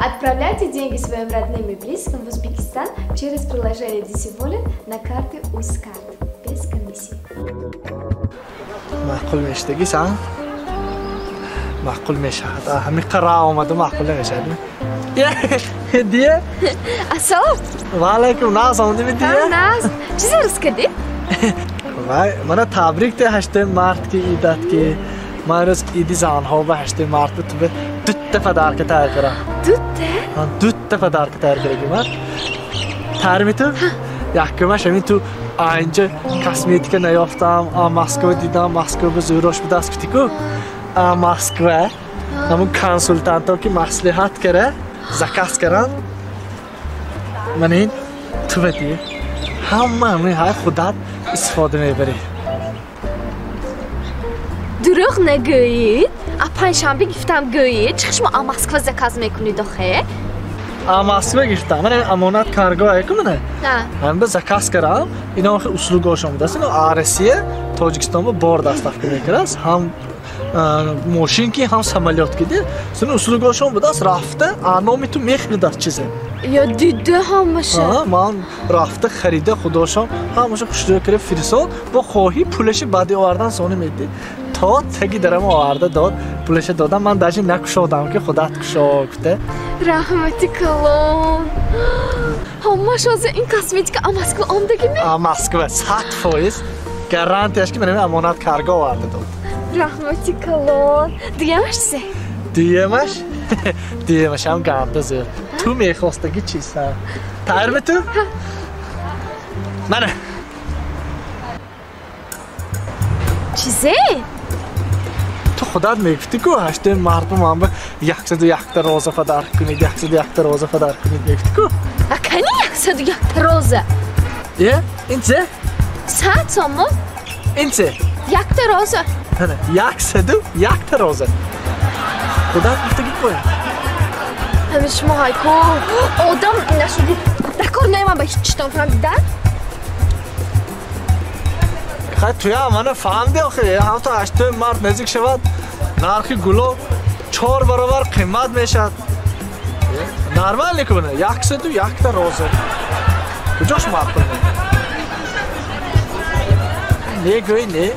Отправляйте деньги своим родным и близким в Узбекистан через приложение Disivolet на карты Uzcard без комиссии. معقول میشتگی سان؟ معقول میشه. همین قرار آمده معقول نمیشه. هدیه؟ Assalomu. Va alaykum, naz oldu mi diye? Naz. Чиз русскadi? Vay, mana tabrik de 8 mart ki idat ki. Maruz idi zanho va 8 mart tu be dutta fadarka tayyor kara. Dutta? Ha, dutta fadarka tayyor karagiman. Tarmitu? Yakma shamin tu aynı kosmetika nayoftam, Moskva didam, Moskva zorosh bidas bitiku. Moskva. Hamon konsultanto ki maslahat kare, zakaz karan. Manin tu bedi. Hamma min hay khudat istifade meberi. دروغ نگویید. پنجشنبه گفتم گویید. چشم مسکو زکاز میکنید آخه؟ مسکو گفتم. من امانت کارگاه که منه. نه. من به زکاز کردم. اینا آخه اصول گوشم دست. اینا آرسیه تاجیکستان با بار دستافت میکرد. هم ماشین کی هم سمالیات کده. سن اصول گوشم بدست رفته. آنامی تو میخریدد چیزه. یا دیده همشه. من رفته خریده خودشم همشه خوشی کرده فریسال با خواهی پولش بعدی آوردن سونی میدی. تا تگی درم آورده داد پولش دادم من داشتی نکشودم که خودت کشوکته. رحمتی کلون. همش از این کاسمتیک مسکو آمدگی می؟ مسکو 100% گارانتیش که من امانت کارگاه آورده داد. رحمتی کلون. دیگه‌اش چیه؟ دیگه‌اش هم گرانته زیر. تو میخواستگی چیست؟ تایر به تو؟ منه. چیزه؟ تو خودت میگفتی که 8 مارت ما به 101 تا روزه فدار کنید 101 تا روزه فدار کنید میگفتی که اکنی 101 تا روزه یه این چه؟ ساعت سامو این چه؟ 1 تا روزه نه 101 تا روزه خودت میگفتی که همش ماهای کو آدم نشدی دکار نیمان با هیچ چیتان فهمیدن؟ خیلی توی همانه فهمده آخه هم تا 8 مارت نزدیک شود نرخی گلو 4 برابر قیمت میشد نرمال نکنه 101 تا روزه کجاش معقول نه گوی نه